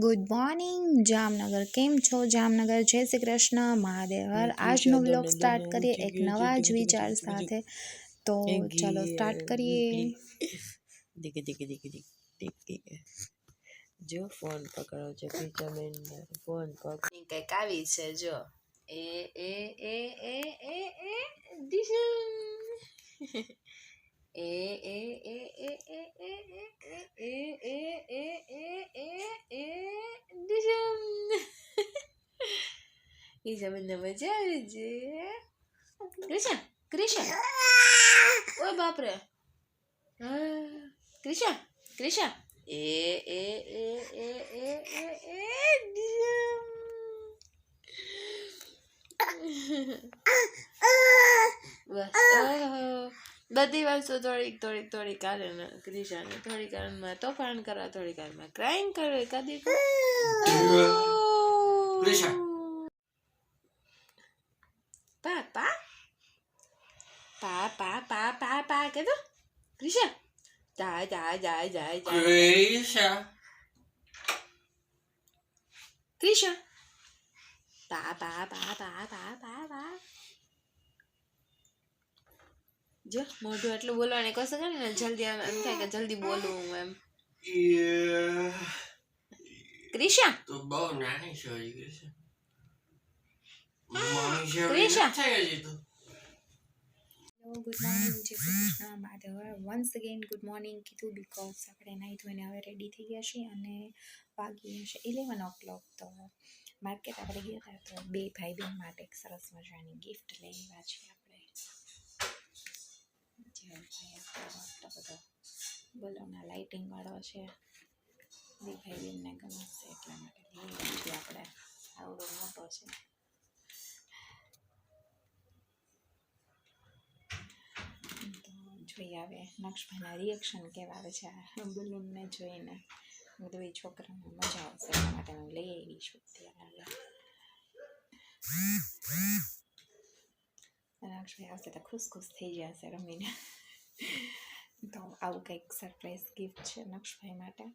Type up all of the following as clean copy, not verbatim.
Good morning Jamnagar, કેમ છો જામનગર? જય શ્રી કૃષ્ણ, મહાદેવ હર. આજનો વ્લોગ સ્ટાર્ટ કરીએ એક નવા જ વિચાર સાથે. તો ચાલો સ્ટાર્ટ કરીએ. જો ફોન પકડો છો પીચાબેન, ફોન પકડ કઈક આવી છે. જો એ એ એ એ એ એ ડિશમ એ એ એ એ એ એ એ એ એ એ એ ડિશમ પીચાબેન ને મજા આવી છે. ક્રિશા ક્રિશા ઓ બાપરે, ક્રિશા ક્રિશા એ એ એ એ એ એ બસ બધી વસ્તુ થોડીક થોડીક થોડીક કાલે ક્રિશાને થોડીક કારમાં તોફાન કરવા, થોડીક કારમાં ક્રાઇમ કરે. કદી પા પા પા પા પા પા પા કે તો ક્રિશા જાય જાય જાય જાય જાય ક્રિશા પા પા પા પા પા પા પા. જો મોઢું એટલું બોલવાની કોશિશ કરે ને, જલ્દી એમ થાય કે જલ્દી બોલું એમ. ક્રિશા તો બહુ નાની છે ક્રિશા. ક્રિશા ગુડ મોર્નિંગ, જય શ્રી કૃષ્ણ, મહાદેવ હર. વન્સ અગેન ગુડ મોર્નિંગ કીધું બિકોઝ આપણે નાહી ધોઈને હવે રેડી થઈ ગયા છીએ અને વાગી છે 11 o'clock. તો માર્કેટ આપણે ગયા હતા, તો બે ભાઈ બહેન માટે એક સરસ મજાની ગિફ્ટ લઈ આવ્યા છીએ આપણે. જે ભાઈ આપણો બધો બલોના લાઇટિંગ વાળો છે, બે ભાઈ બહેનને ગમશે એટલા માટે લઈ આવ્યા છીએ આપણે. આવડો મોટો છે. જોઈએ આવે નક્ષભાઈના રિએક્શન કેવા આવે છે આ બલૂનને જોઈને. બધું એ છોકરાને મજા આવશે એટલા માટે હું લઈ આવી છું અત્યારે. નક્ષભાઈ આવશે તો ખુશ ખુશ થઈ જશે રમીને. તો આવું કંઈક સરપ્રાઈઝ ગિફ્ટ છે નક્ષભાઈ માટે.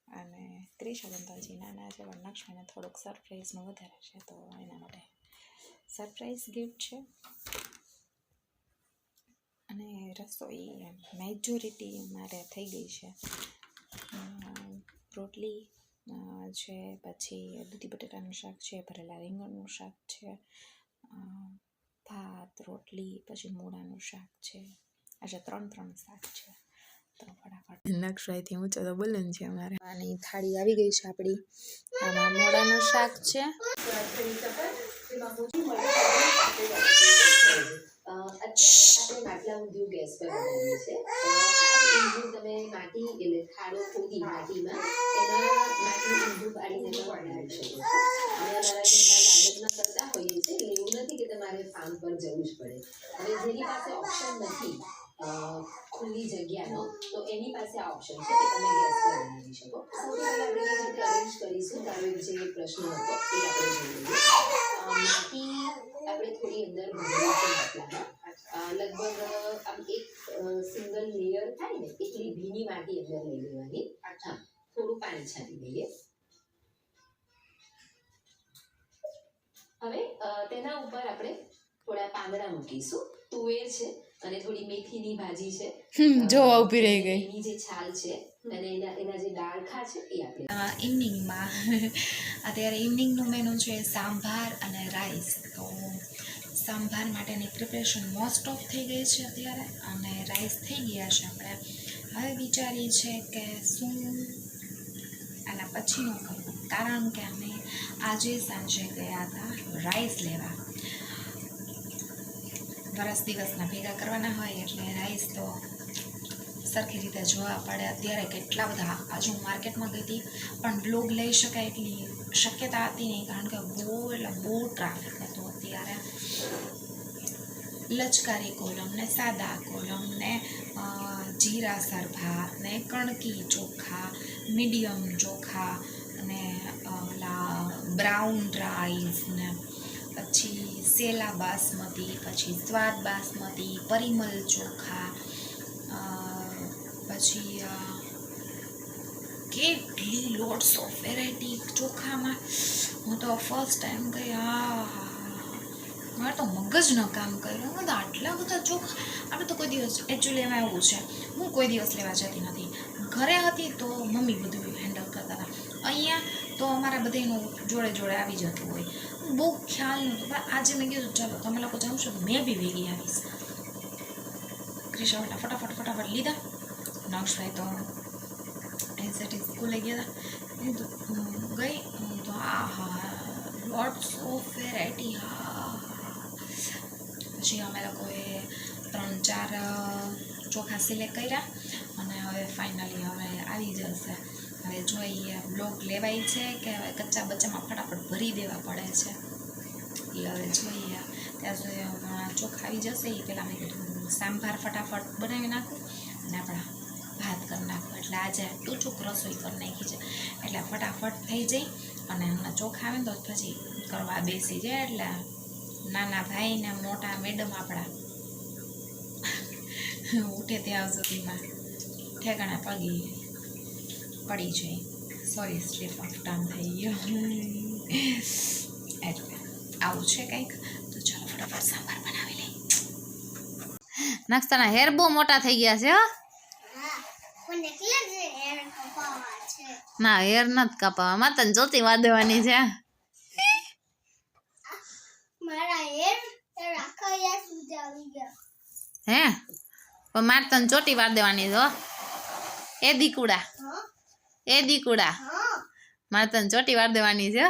અને ક્રિશાબેન તો હજી નાના છે, પણ નક્ષભાઈને થોડુંક સરપ્રાઈઝનું વધારે છે, તો એના માટે સરપ્રાઈઝ ગિફ્ટ છે. અને રસોઈ મેજોરિટી મારે થઈ ગઈ છે. રોટલી છે, પછી દૂધી બટાટાનું શાક છે, ભરેલા રીંગણનું શાક છે, ભાત રોટલી, પછી મૂળાનું શાક છે. આજે 3 શાક છે. તો ફટાફટ નક્ષભાઈથી ઊંચો તો બલૂન છે અમારે. અને થાળી આવી ગઈ છે આપણી. આમાં મૂળાનું શાક છે. આપણે માટલા ઊંધિયું ગેસ પર બનાવીએ છીએ. આ ઊંધિયું તમે માટી એટલે ખાડો ખોદી માટીમાં એમાં માટલું ઊંધિયું પાડીને બનાવી શકો છો. અને અમારા ઘરના ગાર્ડનમાં કરતા હોઈએ છીએ, એટલે એવું નથી કે તમારે ફાર્મ પર જવું જ પડે. હવે જેની પાસે ઓપ્શન નથી ખુલ્લી જગ્યાનો, તો એની પાસે આ ઓપ્શન છે કે તમે ગેસ પર બનાવી શકો. સૌથી પહેલાં આપણે એ રીતે અરેન્જ કરીશું. તારો જે પ્રશ્ન હતો એ આપણે જોઈએ. માટી આપણે થોડી અંદર ભરેલી છે માટલામાં. લગભગ આમ એક સિંગલ લેયર થાય ને એટલી ભીની માટી અંદર લઈ લેવાની. હા, થોડું પાણી છાંટી દઈએ. હવે તેના ઉપર આપણે થોડા પાંદડા મૂકીશું. તુવેર છે અને થોડી મેથીની ભાજી છે. જો ઊભી રહી ગઈ. એની જે છાલ છે અને એના જે ડાળખા છે એ આપણે ઇવનિંગમાં અત્યારે ઇવનિંગનું મેનુ છે સાંભાર અને રાઈસ. તો સાંભાર માટેની પ્રિપરેશન મોસ્ટ ઓફ થઈ ગઈ છે અત્યારે, અને રાઈસ થઈ ગયા છે. આપણે હવે વિચારીએ છે કે શું આના પછીનું કરવું, કારણ કે અમે આજે સાંજે ગયા હતા રાઈસ લેવા. વરસ દિવસના ભેગા કરવાના હોય એટલે રાઈસ તો સરખી રીતે જોવા પડે. અત્યારે કેટલા બધા, આજે હું માર્કેટમાં ગઈ હતી પણ બ્લોગ લઈ શકાય એટલી શક્યતા હતી નહીં, કારણ કે બહુ ટ્રાફિક હતું. અત્યારે લચકારી કોલમ ને સાદા કોલમ ને જીરાસર ભાત ને કણકી ચોખા, મીડિયમ ચોખા અને ઓલા બ્રાઉન રાઈસ ને પછી સેલા બાસમતી, પછી સ્વાદ બાસમતી, પરિમલ ચોખા, પછી કેટલી લોટ્સ ઓફ વેરાયટી ચોખામાં. હું તો ફર્સ્ટ ટાઈમ ગઈ. મારે તો મગજ ન કામ કર્યું. હું તો આટલા બધા ચોખા આપણે તો કોઈ દિવસ એકચ્યુઅલી એમાં એવું છે, હું કોઈ દિવસ લેવા જતી નથી. ઘરે હતી તો મમ્મી બધું હેન્ડલ કરતા હતા. અહીંયા તો અમારા બધાનું જોડે જોડે આવી જતું હોય. બહુ ખ્યાલ નહોતો. પણ આજે મેં કીધું ચાલો તમે લોકો જાઓ છો તો મેં બી ભેગી આવીશ. ક્રિશાવાળા ફટાફટ લીધા. નક્ષભાઈ તો એનસીટી સ્કૂલે ગયા હતા. ગઈ તો લોટ્સ ઓફ વેરાયટી. પછી અમે લોકોએ 3-4 ચોખા સિલેક્ટ કર્યા અને હવે ફાઇનલી હવે આવી જશે. હવે જોઈએ બ્લોક લેવાય છે કે હવે કચ્ચા બચ્ચામાં ફટાફટ ભરી દેવા પડે છે. એટલે હવે જોઈએ. ત્યાં સુધી ચોખા આવી જશે. એ પહેલાં મેં કીધું સાંભાર ફટાફટ બનાવી નાખું અને આપણા ભાત કરી નાખું. એટલે આજે ટૂચુક રસોઈ કરી નાખી છે એટલે ફટાફટ થઈ જાય. અને હમણાં ચોખા આવે ને તો પછી કરવા બેસી જાય. એટલે નાના ભાઈ ને મોટા મેડમ આપણા ઉઠે ત્યાં સુધીમાં ઠેકાણા પડી જાય. સોરી સ્લીપ ઓફ ટર્ન થઈ ગયો. એટલે આવું છે કંઈક. તો ચાલો ફટાફટ સાંભાર બનાવી લઈ. નાસ્તાના હેર બહુ મોટા થઈ ગયા છે. ના હેર નથી કાપાવા. માતા જોતી વાદવાની છે. હે પણ મારે તને ચોટી વાર દેવાની છે. એ દીકુડા મારે તને ચોટી વાર દેવાની છે.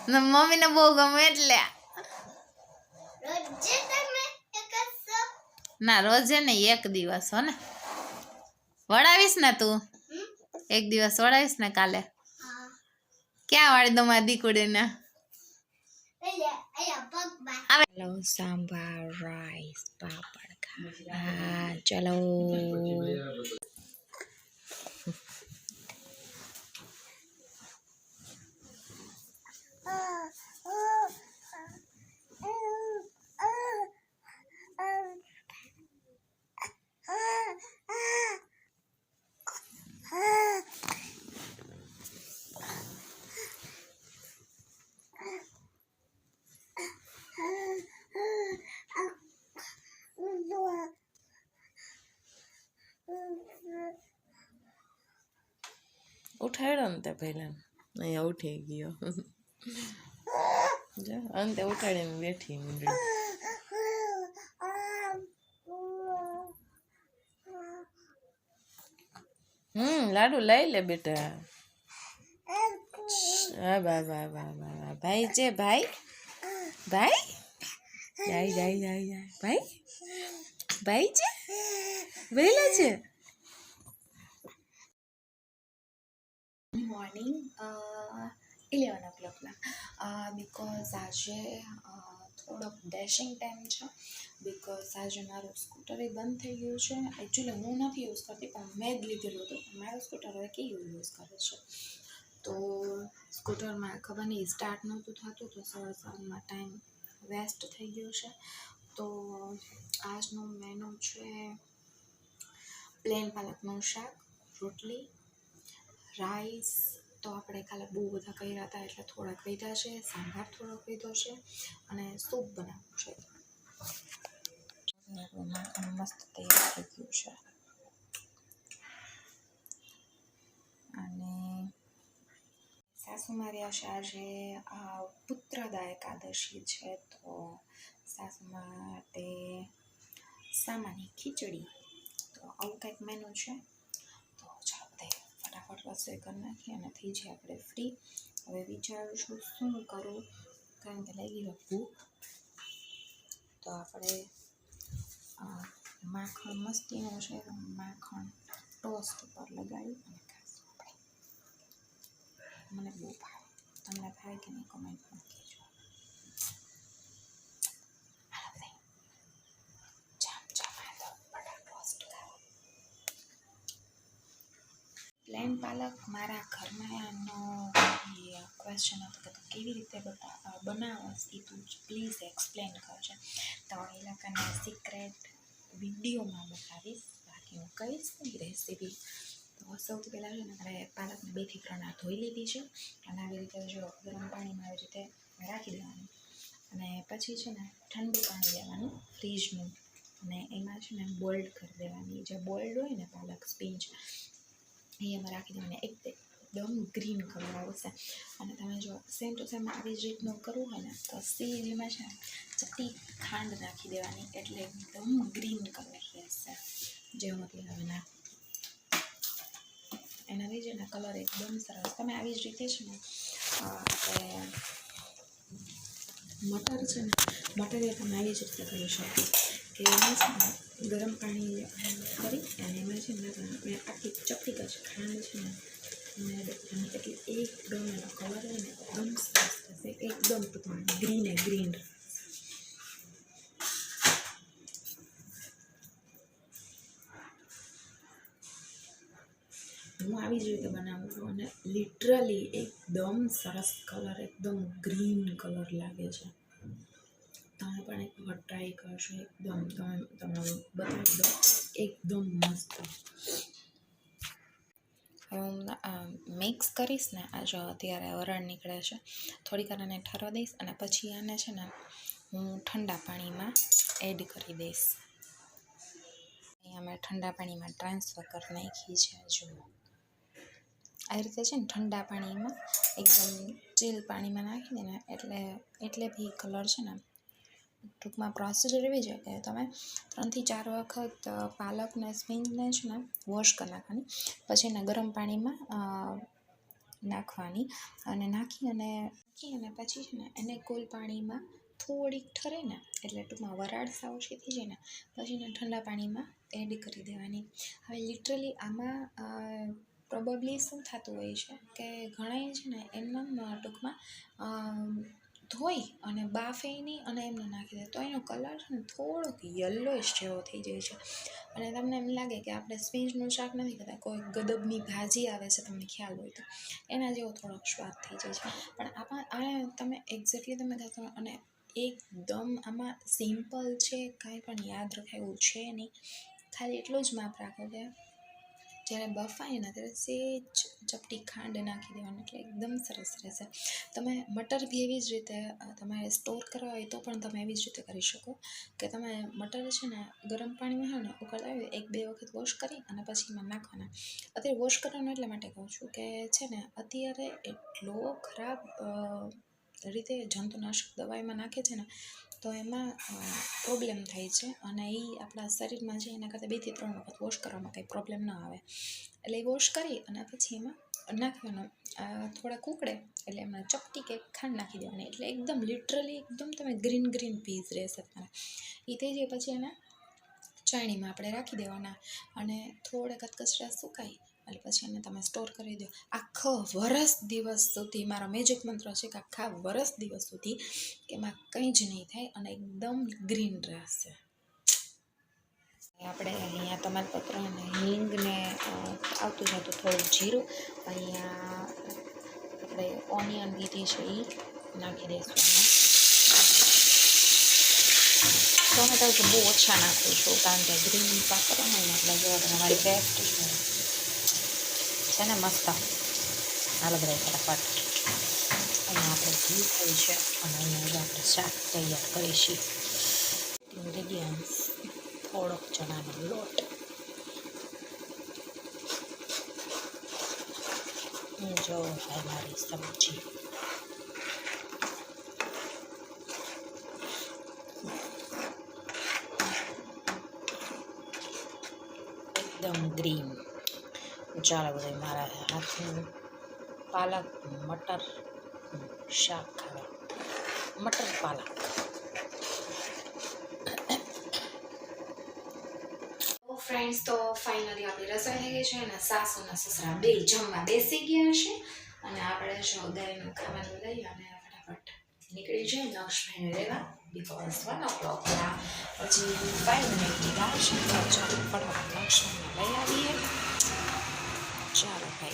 મમ્મી ને બહુ ગમે એટલે. ના રોજે ને એક દિવસ હો ને વડાવીશ ને તું. એક દિવસ વડાવીશ ને કાલે. ક્યાં વાળી દો મારી દીકુડી ને. હેલો સાંભાર રાઈસ પાપડ. હા ચલો. ઉઠાડ્યો ને તે પહેલા અહીંયા ઉઠી ગયો. અંતે ઉઠાડીને બેઠી મીંડળી. લાડુ લઈ લે બેટા. હા ભાઈ છે ભાઈ ભાઈ છે વહેલા છે. મોર્નિંગ 11 o'clockના. બિકોઝ આજે થોડોક ડેશિંગ ટાઈમ છે. બિકોઝ આજે મારું સ્કૂટર એ બંધ થઈ ગયું છે. એકચ્યુઅલી હું નથી યુઝ કરતી પણ મેં જ લીધેલું હતું. મારું સ્કૂટર હવે કેવું યુઝ કરે છે તો સ્કૂટરમાં ખબર નહીં સ્ટાર્ટ નહોતું થતું તો સવારમાં ટાઈમ વેસ્ટ થઈ ગયો છે. તો આજનું મેનુ છે પ્લેન પાલકનું શાક, રોટલી, રાઈસ. તો આપણે કાલે બહુ બધા કર્યા હતા એટલે થોડાક વધ્યા છે. સાંભાર થોડોક વધ્યો છે અને સૂપ બનાવવું છે. માખણ મસ્ત તૈયાર થઈ ગયું છે. અને સાસુ મારી આજે પુત્રદા એકાદશી છે તો સાસુ માટે સામાની ખીચડી. તો આવું કંઈક મેનુ છે. તો ચાલો બધા ફટાફટ રસોઈ કરી નાખીએ અને થઈ જાય આપણે ફ્રી. હવે વિચારું છું શું કરું કારણ કે લાગી ગયો ભૂખ. તો આપણે માખણ મસ્તીનું છે. માખણ ટોસ્ટ ઉપર લગાવી અને ખાશું આપણે. મને બહુ ભાવે. તમને ભાવે કે નહીં કોમેન્ટમાં કહેજો. પ્લેન પાલક મારા ઘરમાંનો ક્વેશ્ચન હતો કે તું કેવી રીતે બનાવસ એ તું પ્લીઝ એક્સપ્લેન કરજે. તો એ લોકોને સિક્રેટ વિડીયોમાં બતાવીશ, બાકી હું કહીશ નહીં રેસીપી. તો સૌથી પહેલાં છે ને આપણે પાલકને 2 થી 3 વાર ધોઈ લીધી છે અને આવી રીતે જો ગરમ પાણીમાં આવી રીતે રાખી દેવાનું અને પછી છે ને ઠંડુ પાણી લેવાનું ફ્રીજનું અને એમાં છે ને બોઇલ્ડ કરી દેવાની. જે બોઇલ્ડ હોય ને પાલક સ્પિંચ એ એમાં રાખી દેવાની, એકદમ ગ્રીન કલર આવશે. અને તમે જો સેમ ટુ સેમ આવી જ રીતનું કરવું હોય ને તો સીમાં છે ને ચપટી ખાંડ નાખી દેવાની, એટલે એકદમ ગ્રીન કલર રહેશે. જે મતલબ હવે ના એના લીધે એના કલર એકદમ સરસ. તમે આવી જ રીતે છે ને આપણે મટર છે ને મટર એ તમે આવી જ રીતે કરી શકો કે એમાં છે ને ગરમ પાણી કરી અને એમાં છે ને આપણે આખી ચપટી જ ખાંડ છે ને એટલે એકદમ એનો કલર હોય ને એકદમ સરસ થશે, એકદમ ટૂંકમાં ગ્રીન. હું આવી જ રીતે બનાવું છું અને લિટરલી એકદમ સરસ કલર, એકદમ ગ્રીન કલર લાગે છે. તમે પણ એક વખત ટ્રાય કરશો, એકદમ તમે બતાવી દો, એકદમ મસ્ત. હું મિક્સ કરીશ ને આ જો અત્યારે વરાળ નીકળે છે, થોડીક વાર આને ઠરવા દઈશ અને પછી આને છે ને હું ઠંડા પાણીમાં એડ કરી દઈશ. અહીંયા મેં ઠંડા પાણીમાં ટ્રાન્સફર કરી નાખી છે. જો આવી રીતે છે ને ઠંડા પાણીમાં એકદમ ચીલ પાણીમાં નાખી દે ને એટલે બી કલર છે ને ટૂંકમાં પ્રોસિજર એવી છે કે તમે 3 થી 4 વખત પાલકને સ્પિનને છે ને વોશ કરી નાખવાની, પછી એને ગરમ પાણીમાં નાખવાની અને નાખી અને પછી છે ને એને કોલ પાણીમાં થોડીક ઠરે ને એટલે ટૂંકમાં વરાળ સાવ ઓછી થઈ જાય ને પછી એને ઠંડા પાણીમાં એડ કરી દેવાની. હવે લિટરલી આમાં પ્રોબેબલી શું થતું હોય છે કે ઘણાય છે ને એમના ટૂંકમાં ધોઈ અને બાફે નહીં અને એમને નાખી દે તો એનો કલર છે ને થોડોક યલોઇશ જેવો થઈ જાય છે અને તમને એમ લાગે કે આપણે સ્પિંચનું શાક નથી કરતા, કોઈ ગદબની ભાજી આવે છે, તમને ખ્યાલ હોય તો એના જેવો થોડોક સ્વાદ થઈ જાય છે. પણ આ તમે એક્ઝેક્ટલી તમે કહેશો અને એકદમ આમાં સિમ્પલ છે, કાંઈ પણ યાદ રખાય એવું છે નહીં. ખાલી એટલું જ માપ રાખો કે જ્યારે બફાય ને ત્યારે સેજ ચપટી ખાંડ નાખી દેવાનું, એટલે એકદમ સરસ રહેશે. તમે મટર બી એવી જ રીતે તમારે સ્ટોર કરવા હોય તો પણ તમે એવી જ રીતે કરી શકો કે તમે મટર છે ને ગરમ પાણીમાં હોય ને ઉકળતા હોય 1-2 વખત વોશ કરી અને પછી એમાં નાખવાના. અત્યારે વોશ કરવાનું એટલા માટે કહું છું કે છે ને અત્યારે એટલો ખરાબ રીતે જંતુનાશક દવા એમાં નાખે છે ને તો એમાં પ્રોબ્લેમ થાય છે અને એ આપણા શરીરમાં છે એના કરતાં 2 થી 3 વખત વોશ કરવામાં કંઈ પ્રોબ્લેમ ન આવે. એટલે એ વોશ કરી અને પછી એમાં નાખવાનું, થોડાક ઉકળે એટલે એમાં ચપટી કે ખાંડ નાખી દેવાની, એટલે એકદમ લિટરલી એકદમ તમે ગ્રીન પીસ રહેશે તમારે. એ થઈ જાય પછી એના ચાળણીમાં આપણે રાખી દેવાના અને થોડાક કચરા સુકાય એટલે પછી એને તમે સ્ટોર કરી દો. આખો દિવસ સુધી મારો મેજિક મંત્ર છે કે આખા દિવસ સુધી કે એમાં કંઈ જ નહીં થાય અને એકદમ ગ્રીન રહેશે. આપણે અહીંયા તમાલપત્ર અને હિંગ ને આવતું જતું થોડુંક જીરું, અહીંયા આપણે ઓનિયન લીધી છે એ નાખી દઈશું. ટોમેટો તો બહુ ઓછા નાખું છું કારણ કે ગ્રીન પાક કરવાનું હોય એટલે જો તમારી પેસ્ટ છે ને મસ્ત. હાલ બધા ફટાફટ અહીંયા આપણે ઘી થઈ છે અને અહીંયા આપણે શાક તૈયાર કરીશું. ઇન્ગ્રેડિયન્ટ્સ થોડોક ચણાનો લોટ, જો મારી સબ્જી, એકદમ ગ્રીન. ચાલો બધા મારા હાથનું પાલક મટર શાક ખાવા, મટર પાલક. ફ્રેન્ડ્સ તો ફાઇનલી આપણી રસોઈ થઈ ગઈ છે અને સાસુ અને સસરા બે જમવા બેસી ગયા છે અને આપણે જો ગાયનું ખાવાનું લઈ અને ફટાફટ નીકળી જાય નક્ષભાઈને લેવા, બીકોઝ 1 o'clock પછી 5 મિનિટની વાર છે. ચાલો ફટાફટ નક્ષભાઈને લઈ આવીએ. ચાલો ભાઈ.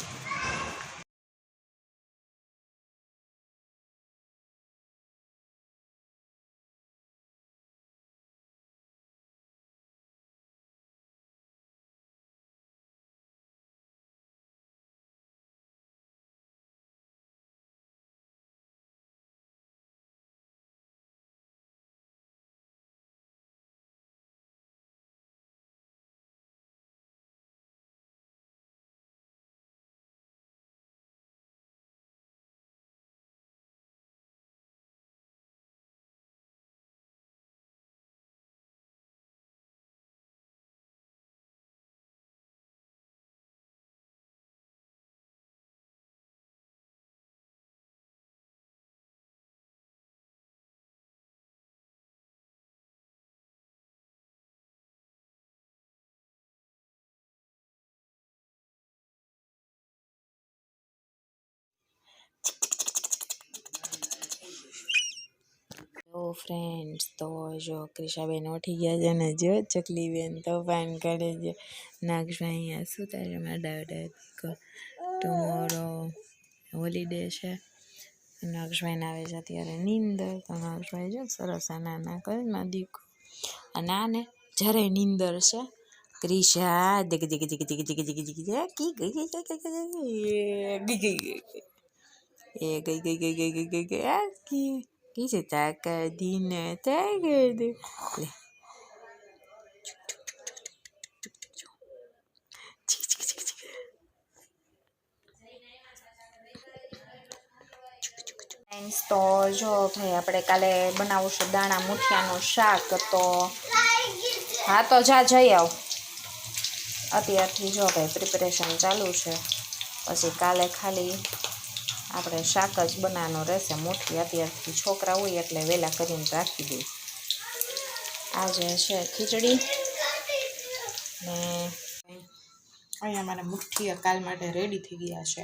હેલો ફ્રેન્ડ્સ, તો જો ક્રિશાબેન ઉઠી ગયા છે ને જો ચકલીબેન તોફાન કરે છે. નાગભાઈ અહીંયા સુતા છે. મારા દાદા ટુમોરો હોલીડે છે. નાગભાઈને આવે છે અત્યારે નીંદર. તો નાગભાઈ જો સરસ નાના કરે માં દીકો અને આને જરાય નીંદર છે. ક્રિશા દીક દીક દીક દીક દીક દીક દીક કી ગઈ ગઈ ગઈ ગઈ ગઈ ગઈ એ ગઈ ગઈ ગઈ ગઈ ગઈ ગઈ ગઈ આ કી છે તાકા દીને તાકા લે તો જો ભાઈ આપણે કાલે બનાવશું દાણા મુઠિયાનું શાક. તો હા તો જા જઈ આવ. અત્યારથી જો ભાઈ પ્રિપેરેશન ચાલુ છે. પછી કાલે ખાલી આપણે શાક જ બનાવવાનું રહેશે. મુઠ્ઠી અત્યારથી છોકરા હોય એટલે વહેલા કરીને રાખી દઈ. આજે છે ખીચડી ને અહીંયા મારા મુઠ્ઠીયા કાલ માટે રેડી થઈ ગયા છે.